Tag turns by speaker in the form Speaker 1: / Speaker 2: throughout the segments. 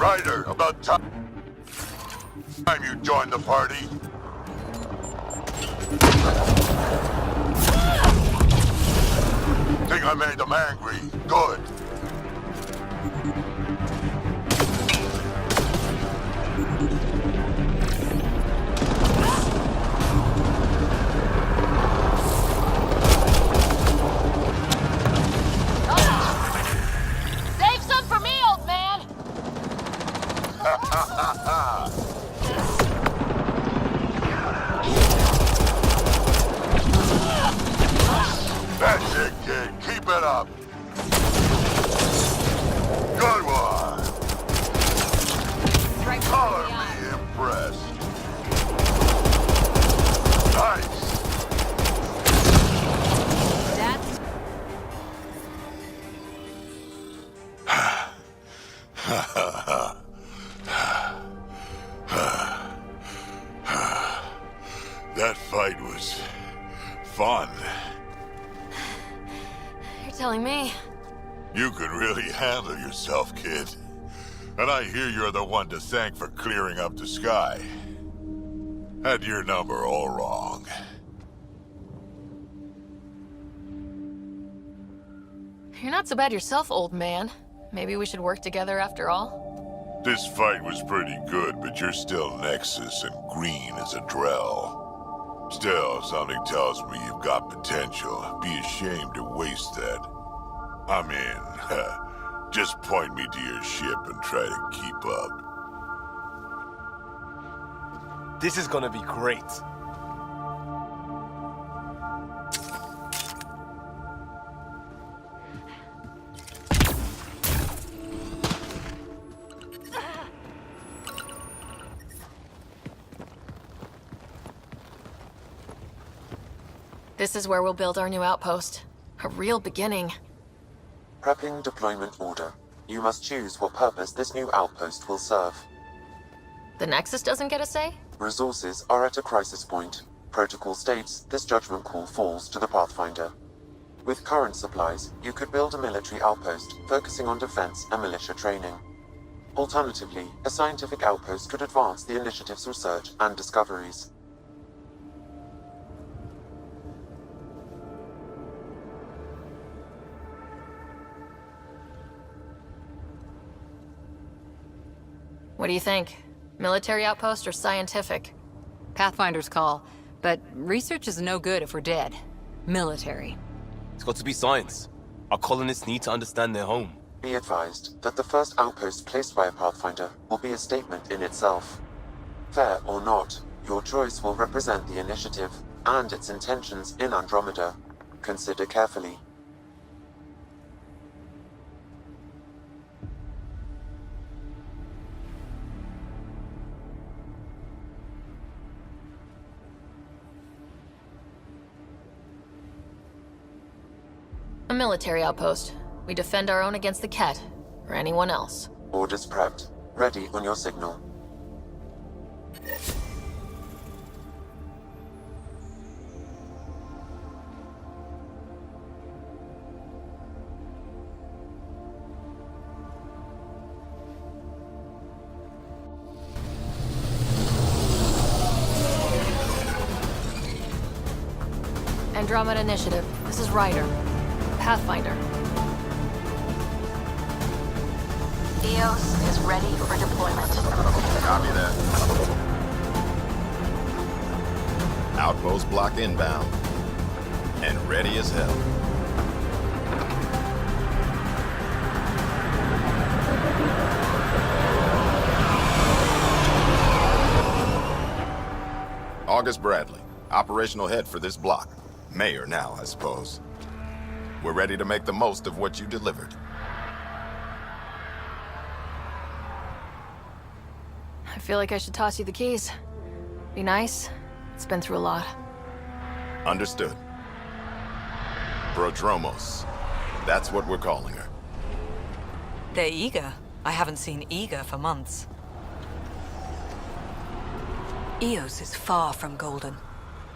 Speaker 1: Ryder, about time you joined the party. Think I made them angry. Good.
Speaker 2: Save some for me, old man!
Speaker 1: That's it, kid. Keep it up. Good one. Colorly impressed. Nice.
Speaker 2: That's...
Speaker 1: That fight was fun.
Speaker 2: You're telling me.
Speaker 1: You could really handle yourself, kid. And I hear you're the one to thank for clearing up the sky. Had your number all wrong.
Speaker 2: You're not so bad yourself, old man. Maybe we should work together after all?
Speaker 1: This fight was pretty good, but you're still Nexus and green as a Drell. Still, something tells me you've got potential. Be ashamed to waste that. I mean, just point me to your ship and try to keep up.
Speaker 3: This is gonna be great.
Speaker 2: This is where we'll build our new outpost. A real beginning.
Speaker 4: Prepping deployment order. You must choose what purpose this new outpost will serve.
Speaker 2: The Nexus doesn't get a say?
Speaker 4: Resources are at a crisis point. Protocol states this judgment call falls to the Pathfinder. With current supplies, you could build a military outpost focusing on defense and militia training. Alternatively, a scientific outpost could advance the initiative's research and discoveries.
Speaker 2: What do you think? Military outpost or scientific?
Speaker 5: Pathfinder's call, but research is no good if we're dead. Military.
Speaker 3: It's got to be science. Our colonists need to understand their home.
Speaker 4: Be advised that the first outpost placed by a Pathfinder will be a statement in itself. Fair or not, your choice will represent the initiative and its intentions in Andromeda. Consider carefully.
Speaker 2: A military outpost. We defend our own against the Ket, or anyone else.
Speaker 4: Orders prepped. Ready on your signal.
Speaker 2: Andromeda Initiative. This is Ryder. Pathfinder. EOS is ready for deployment.
Speaker 6: Copy that. Outpost block inbound. And ready as hell. August Bradley, operational head for this block. Mayor now, I suppose. We're ready to make the most of what you delivered.
Speaker 2: I feel like I should toss you the keys. Be nice. It's been through a lot.
Speaker 6: Understood. Prodromos. That's what we're calling her.
Speaker 7: They're eager. I haven't seen eager for months. EOS is far from golden,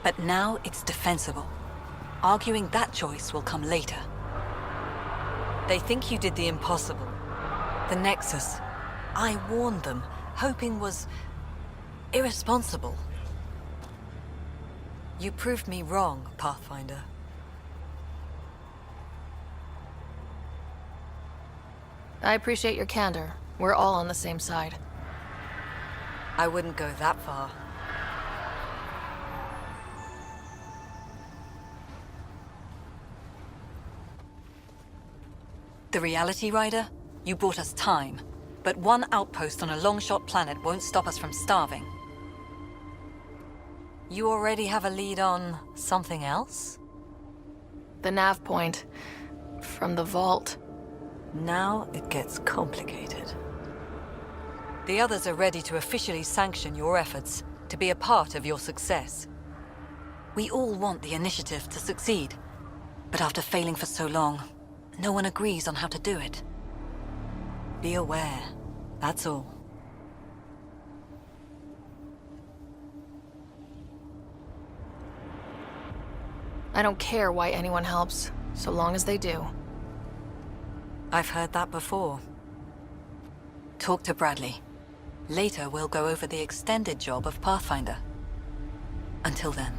Speaker 7: but now it's defensible. Arguing that choice will come later. They think you did the impossible. The Nexus. I warned them. Hoping was irresponsible. You proved me wrong, Pathfinder.
Speaker 2: I appreciate your candor. We're all on the same side.
Speaker 7: I wouldn't go that far. The Reality Rider? You brought us time. But one outpost on a long-shot planet won't stop us from starving. You already have a lead on something else?
Speaker 2: The nav point from the vault.
Speaker 7: Now it gets complicated. The others are ready to officially sanction your efforts, to be a part of your success. We all want the initiative to succeed, but after failing for so long, no one agrees on how to do it. Be aware, that's all.
Speaker 2: I don't care why anyone helps, so long as they do.
Speaker 7: I've heard that before. Talk to Bradley. Later, we'll go over the extended job of Pathfinder. Until then,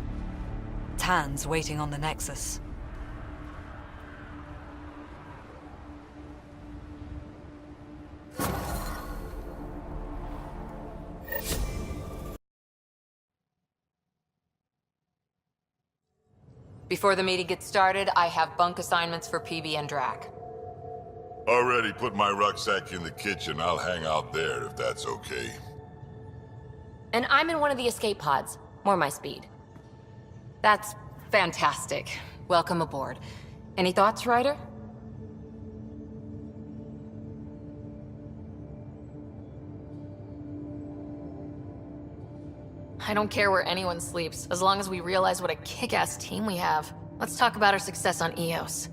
Speaker 7: Tan's waiting on the Nexus.
Speaker 5: Before the meeting gets started, I have bunk assignments for PB and Drac.
Speaker 1: Already put my rucksack in the kitchen. I'll hang out there if that's okay.
Speaker 8: And I'm in one of the escape pods. More my speed.
Speaker 5: That's fantastic. Welcome aboard. Any thoughts, Ryder?
Speaker 2: I don't care where anyone sleeps, as long as we realize what a kick-ass team we have. Let's talk about our success on Eos.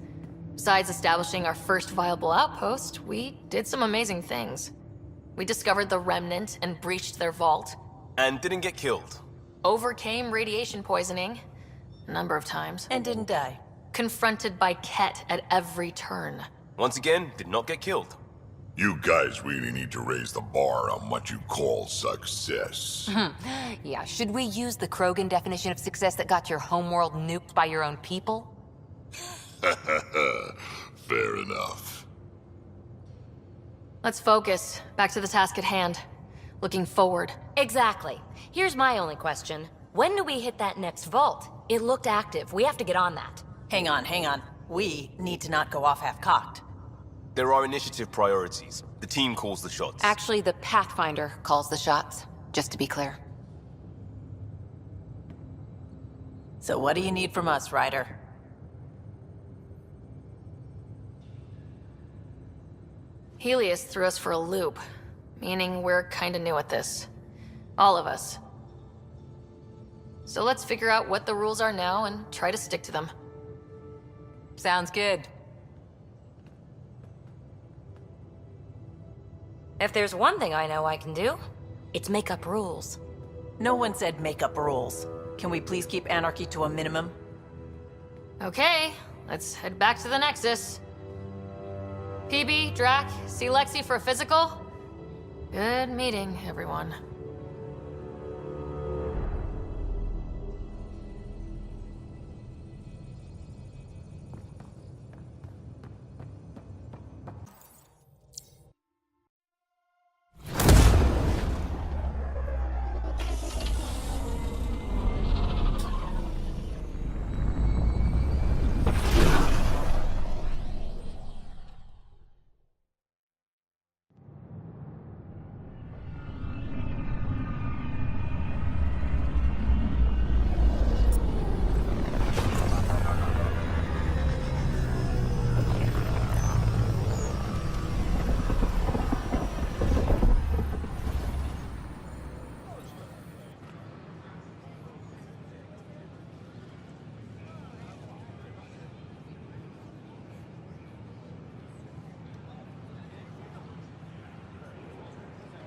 Speaker 2: Besides establishing our first viable outpost, we did some amazing things. We discovered the Remnant and breached their vault.
Speaker 3: And didn't get killed.
Speaker 2: Overcame radiation poisoning a number of times.
Speaker 9: And didn't die.
Speaker 2: Confronted by Ket at every turn.
Speaker 3: Once again, did not get killed.
Speaker 1: You guys really need to raise the bar on what you call success.
Speaker 8: Yeah, should we use the Krogan definition of success that got your homeworld nuked by your own people?
Speaker 1: Fair enough.
Speaker 2: Let's focus. Back to the task at hand. Looking forward.
Speaker 8: Exactly. Here's my only question. When do we hit that next vault? It looked active. We have to get on that.
Speaker 9: Hang on. We need to not go off half-cocked.
Speaker 3: There are initiative priorities. The team calls the shots.
Speaker 8: Actually, the Pathfinder calls the shots, just to be clear.
Speaker 9: So what do you need from us, Ryder?
Speaker 2: Helios threw us for a loop, meaning we're kinda new at this. All of us. So let's figure out what the rules are now and try to stick to them.
Speaker 5: Sounds good.
Speaker 8: If there's one thing I know I can do, it's make up rules.
Speaker 9: No one said make up rules. Can we please keep anarchy to a minimum?
Speaker 2: Okay, let's head back to the Nexus. PB, Drac, see Lexi for a physical? Good meeting, everyone.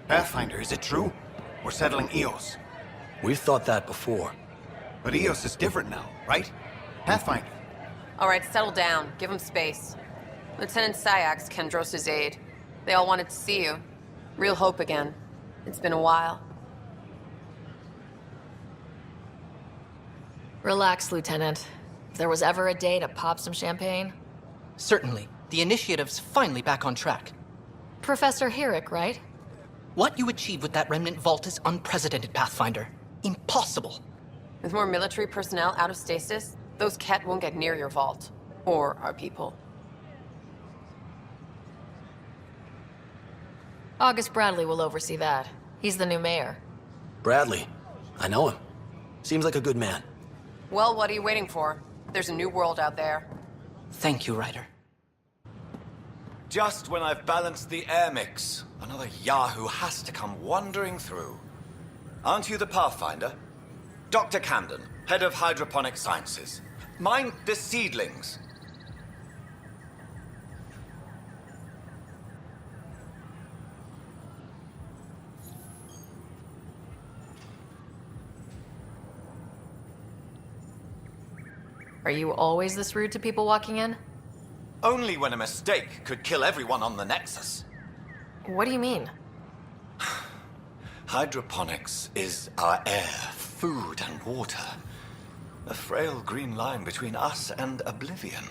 Speaker 10: Pathfinder, is it true? We're settling Eos.
Speaker 11: We've thought that before.
Speaker 10: But Eos is different now, right? Pathfinder.
Speaker 12: All right, settle down. Give him space. Lieutenant Syax, Kendros' aide. They all wanted to see you. Real hope again. It's been a while.
Speaker 2: Relax, Lieutenant. If there was ever a day to pop some champagne...
Speaker 13: Certainly. The initiative's finally back on track.
Speaker 2: Professor Herrick, right?
Speaker 13: What you achieved with that remnant vault is unprecedented, Pathfinder. Impossible.
Speaker 12: With more military personnel out of stasis, those Ket won't get near your vault. Or our people.
Speaker 2: August Bradley will oversee that. He's the new mayor.
Speaker 11: Bradley. I know him. Seems like a good man.
Speaker 12: Well, what are you waiting for? There's a new world out there.
Speaker 13: Thank you, Ryder.
Speaker 10: Just when I've balanced the air mix, another Yahoo has to come wandering through. Aren't you the Pathfinder? Dr. Camden, head of hydroponic sciences. Mind the seedlings.
Speaker 2: Are you always this rude to people walking in?
Speaker 10: Only when a mistake could kill everyone on the Nexus.
Speaker 2: What do you mean?
Speaker 10: Hydroponics is our air, food, and water. A frail green line between us and oblivion.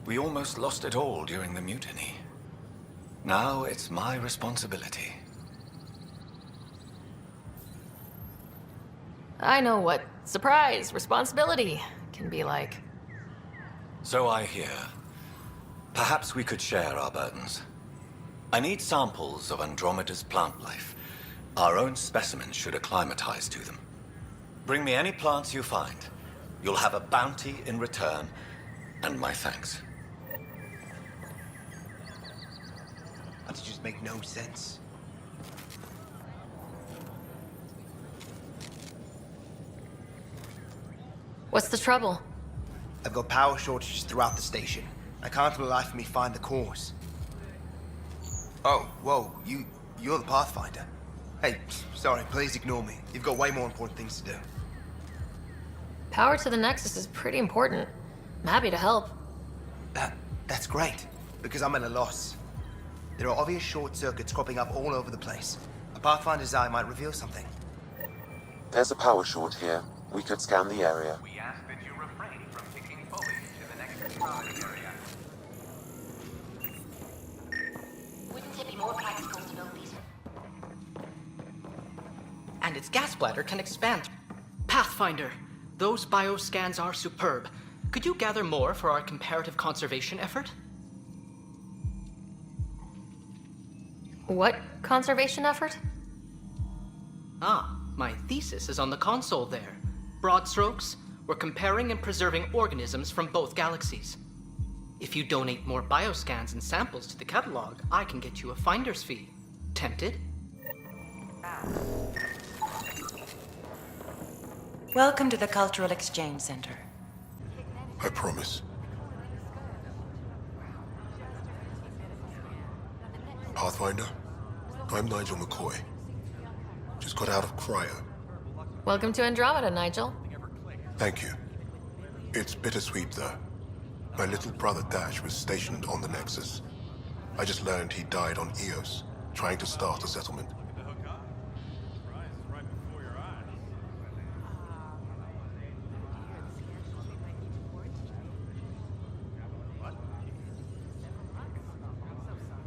Speaker 10: We almost lost it all during the mutiny. Now it's my responsibility.
Speaker 2: I know what surprise, responsibility can be like.
Speaker 10: So I hear. Perhaps we could share our burdens. I need samples of Andromeda's plant life. Our own specimens should acclimatize to them. Bring me any plants you find. You'll have a bounty in return, and my thanks.
Speaker 14: That just make no sense.
Speaker 2: What's the trouble?
Speaker 14: I've got power shortages throughout the station. I can't for the life of me find the cause. Oh, whoa, you're the Pathfinder. Hey, sorry, please ignore me. You've got way more important things to do.
Speaker 2: Power to the Nexus is pretty important. I'm happy to help.
Speaker 14: That's great, because I'm at a loss. There are obvious short circuits cropping up all over the place. A Pathfinder's eye might reveal something.
Speaker 4: There's a power short here. We could scan the area.
Speaker 15: We ask that you refrain from picking foliage to the next target area.
Speaker 8: Wouldn't it be more practical to build these?
Speaker 13: And its gas bladder can expand. Pathfinder, those bioscans are superb. Could you gather more for our comparative conservation effort?
Speaker 2: What conservation effort?
Speaker 13: Ah, my thesis is on the console there. Broad strokes, we're comparing and preserving organisms from both galaxies. If you donate more bioscans and samples to the catalog, I can get you a finder's fee. Tempted?
Speaker 16: Welcome to the Cultural Exchange Center.
Speaker 1: I promise. Pathfinder, I'm Nigel McCoy. Just got out of cryo.
Speaker 2: Welcome to Andromeda, Nigel.
Speaker 1: Thank you. It's bittersweet, though. My little brother Dash was stationed on the Nexus. I just learned he died on Eos, trying to start a settlement.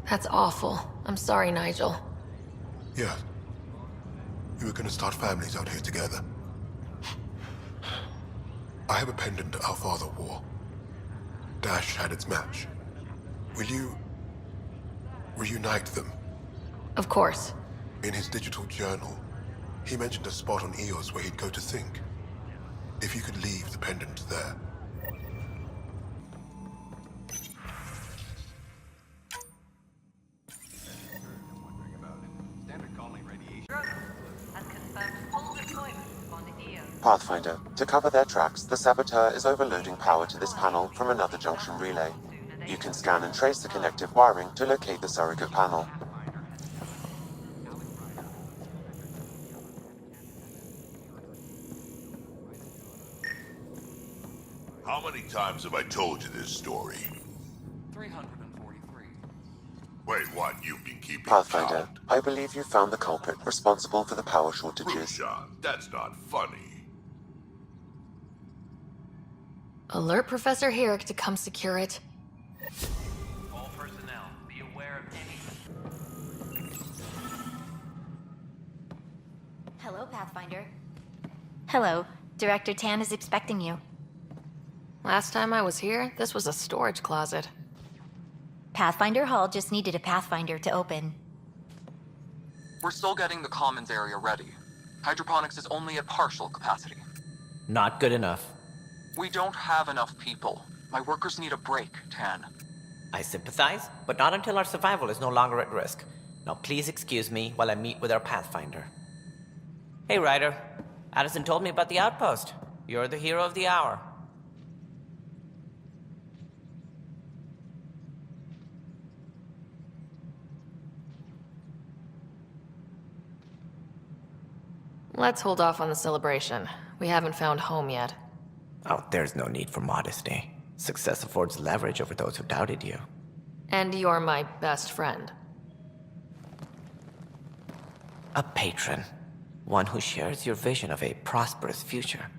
Speaker 2: That's awful. I'm sorry, Nigel.
Speaker 1: Yeah. We were gonna start families out here together. I have a pendant our father wore. Dash had its match. Will you reunite them?
Speaker 2: Of course.
Speaker 1: In his digital journal, he mentioned a spot on Eos where he'd go to think. If you could leave the pendant there.
Speaker 4: Pathfinder, to cover their tracks, the Saboteur is overloading power to this panel from another junction relay. You can scan and trace the connective wiring to locate the surrogate panel.
Speaker 1: How many times have I told you this story?
Speaker 15: 343.
Speaker 1: Wait, what? you've been keeping
Speaker 4: Pathfinder,
Speaker 1: count.
Speaker 4: I believe you found the culprit responsible for the power shortages.
Speaker 1: Rushan, that's not funny.
Speaker 2: Alert Professor Herrick to come secure it.
Speaker 15: All personnel, be aware of any...
Speaker 17: Hello, Pathfinder. Hello. Director Tan is expecting you.
Speaker 2: Last time I was here, this was a storage closet.
Speaker 17: Pathfinder Hall just needed a Pathfinder to open.
Speaker 18: We're still getting the commons area ready. Hydroponics is only at partial capacity.
Speaker 11: Not good enough.
Speaker 18: We don't have enough people. My workers need a break, Tan.
Speaker 19: I sympathize, but not until our survival is no longer at risk. Now please excuse me while I meet with our Pathfinder. Hey, Ryder. Addison told me about the outpost. You're the hero of the hour.
Speaker 2: Let's hold off on the celebration. We haven't found home yet.
Speaker 19: Oh, there's no need for modesty. Success affords leverage over those who doubted you.
Speaker 2: And you're my best friend.
Speaker 19: A patron. One who shares your vision of a prosperous future.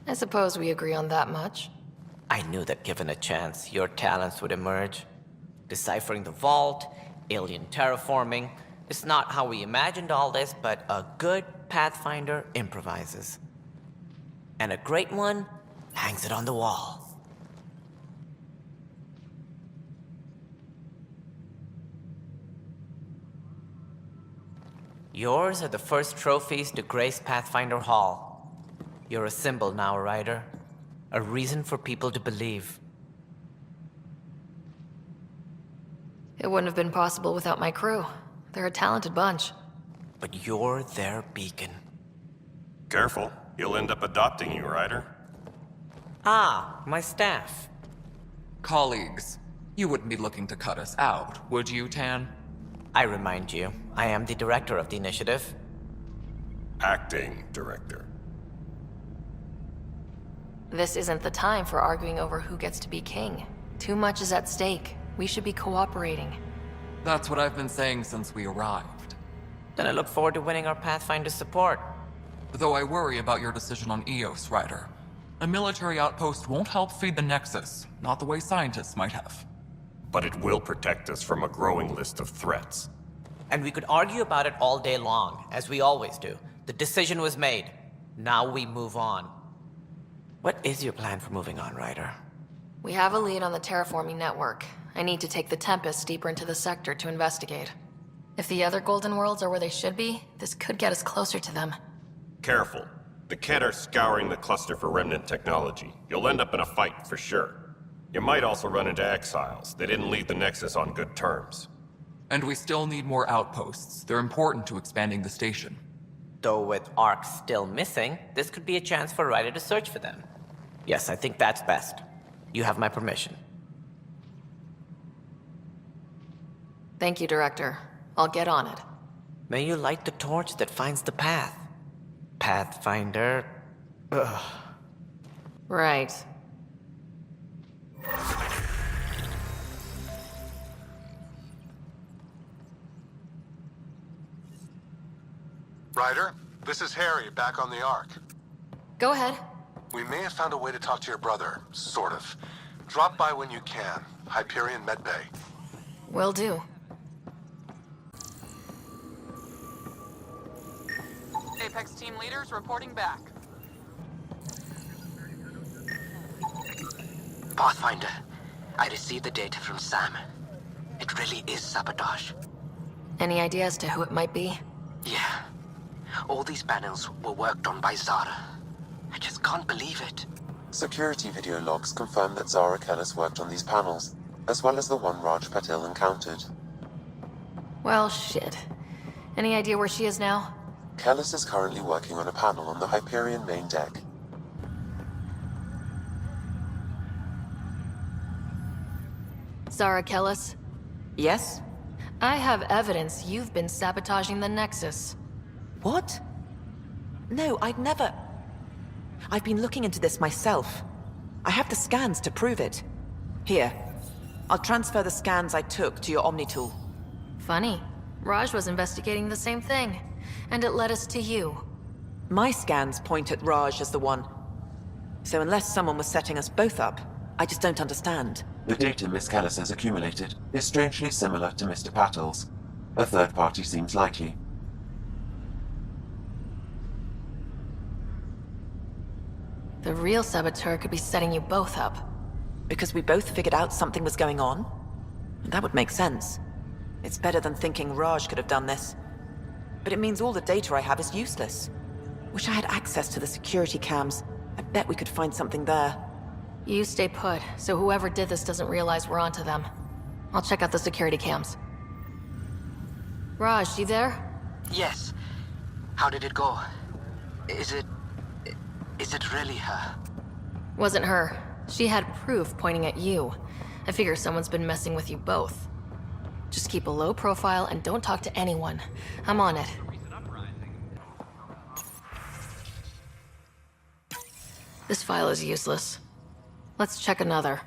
Speaker 2: I suppose we agree on that much.
Speaker 19: I knew that given a chance, your talents would emerge. Deciphering the vault, alien terraforming. It's not how we imagined all this, but a good Pathfinder improvises. And a great one hangs it on the wall. Yours are the first trophies to grace Pathfinder Hall. You're a symbol now, Ryder. A reason for people to believe.
Speaker 2: It wouldn't have been possible without my crew. They're a talented bunch.
Speaker 19: But you're their beacon.
Speaker 3: Careful. He'll end up adopting you, Ryder.
Speaker 19: Ah, my staff.
Speaker 20: Colleagues, you wouldn't be looking to cut us out, would you, Tan?
Speaker 19: I remind you, I am the director of the initiative.
Speaker 3: Acting director.
Speaker 2: This isn't the time for arguing over who gets to be king. Too much is at stake. We should be cooperating.
Speaker 20: That's what I've been saying since we arrived.
Speaker 19: Then I look forward to winning our Pathfinder support.
Speaker 20: Though I worry about your decision on Eos, Ryder. A military outpost won't help feed the Nexus, not the way scientists might have.
Speaker 3: But it will protect us from a growing list of threats.
Speaker 19: And we could argue about it all day long, as we always do. The decision was made. Now we move on. What is your plan for moving on, Ryder?
Speaker 2: We have a lead on the terraforming network. I need to take the Tempest deeper into the sector to investigate. If the other Golden Worlds are where they should be, this could get us closer to them.
Speaker 3: Careful. The Kett are scouring the cluster for remnant technology. You'll end up in a fight for sure. You might also run into exiles. They didn't leave the Nexus on good terms.
Speaker 20: And we still need more outposts. They're important to expanding the station.
Speaker 19: Though with Ark still missing, this could be a chance for Ryder to search for them. Yes, I think that's best. You have my permission.
Speaker 2: Thank you, Director. I'll get on it.
Speaker 19: May you light the torch that finds the path. Pathfinder... Ugh.
Speaker 2: Right.
Speaker 21: Ryder, this is Harry, back on the Ark.
Speaker 2: Go ahead.
Speaker 21: We may have found a way to talk to your brother, sort of. Drop by when you can. Hyperion Medbay.
Speaker 2: Will do.
Speaker 18: Apex team leaders reporting back.
Speaker 11: Pathfinder, I received the data from Sam. It really is sabotage.
Speaker 2: Any idea as to who it might be?
Speaker 11: Yeah. All these panels were worked on by Zara. I just can't believe it.
Speaker 4: Security video logs confirm that Zara Kellis worked on these panels, as well as the one Raj Patil encountered.
Speaker 2: Well, shit. Any idea where she is now?
Speaker 4: Kellis is currently working on a panel on the Hyperion main deck.
Speaker 2: Zara Kellis?
Speaker 5: Yes?
Speaker 2: I have evidence you've been sabotaging the Nexus.
Speaker 22: What? No, I'd never... I've been looking into this myself. I have the scans to prove it. Here. I'll transfer the scans I took to your Omni tool.
Speaker 2: Funny. Raj was investigating the same thing, and it led us to you.
Speaker 22: My scans point at Raj as the one. So unless someone was setting us both up, I just don't understand.
Speaker 4: The data Miss Kellis has accumulated is strangely similar to Mr. Patel's. A third party seems likely.
Speaker 2: The real saboteur could be setting you both up.
Speaker 22: Because we both figured out something was going on? That would make sense. It's better than thinking Raj could have done this. But it means all the data I have is useless. Wish I had access to the security cams. I bet we could find something there.
Speaker 2: You stay put, so whoever did this doesn't realize we're onto them. I'll check out the security cams. Raj, you there?
Speaker 11: Yes. How did it go? Is it really her?
Speaker 2: Wasn't her. She had proof pointing at you. I figure someone's been messing with you both. Just keep a low profile and don't talk to anyone. I'm on it. This file is useless. Let's check another.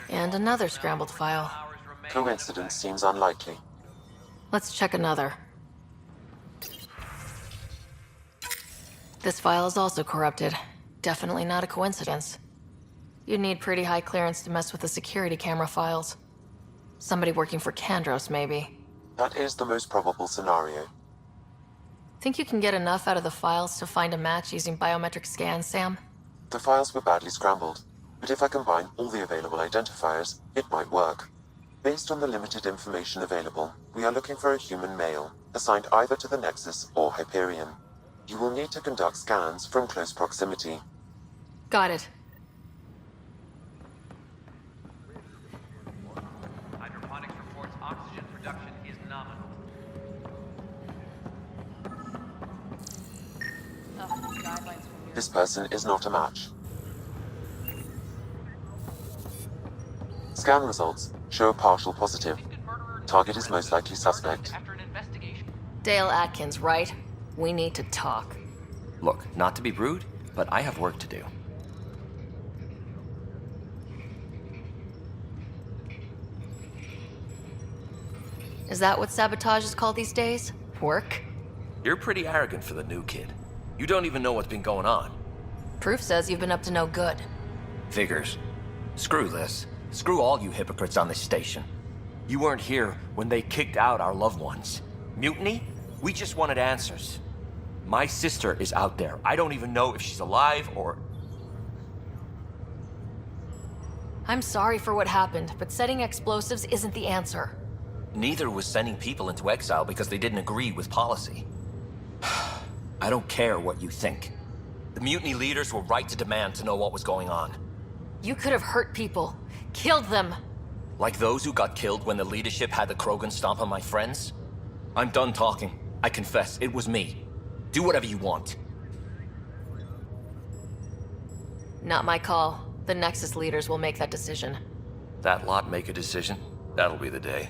Speaker 2: And another scrambled file.
Speaker 4: Coincidence seems unlikely.
Speaker 2: Let's check another. This file is also corrupted. Definitely not a coincidence. You'd need pretty high clearance to mess with the security camera files. Somebody working for Kandros, maybe.
Speaker 4: That is the most probable scenario.
Speaker 2: Think you can get enough out of the files to find a match using biometric scans, Sam?
Speaker 4: The files were badly scrambled, but if I combine all the available identifiers, it might work. Based on the limited information available, we are looking for a human male, assigned either to the Nexus or Hyperion. You will need to conduct scans from close proximity.
Speaker 2: Got it.
Speaker 15: Hydroponics reports oxygen production is nominal.
Speaker 4: This person is not a match. Scan results show a partial positive. Target is most likely suspect.
Speaker 2: Dale Atkins, right? We need to talk.
Speaker 6: Look, not to be rude, but I have work to do.
Speaker 2: Is that what sabotage is called these days? Work?
Speaker 6: You're pretty arrogant for the new kid. You don't even know what's been going on.
Speaker 2: Proof says you've been up to no good.
Speaker 6: Figures. Screw this. Screw all you hypocrites on this station. You weren't here when they kicked out our loved ones. Mutiny? We just wanted answers. My sister is out there. I don't even know if she's alive or...
Speaker 2: I'm sorry for what happened, but setting explosives isn't the answer.
Speaker 6: Neither was sending people into exile because they didn't agree with policy. I don't care what you think. The mutiny leaders were right to demand to know what was going on.
Speaker 2: You could have hurt people. Killed them.
Speaker 6: Like those who got killed when the leadership had the Krogan stomp on my friends? I'm done talking. I confess, it was me. Do whatever you want.
Speaker 2: Not my call. The Nexus leaders will make that decision.
Speaker 6: That lot make a decision? That'll be the day.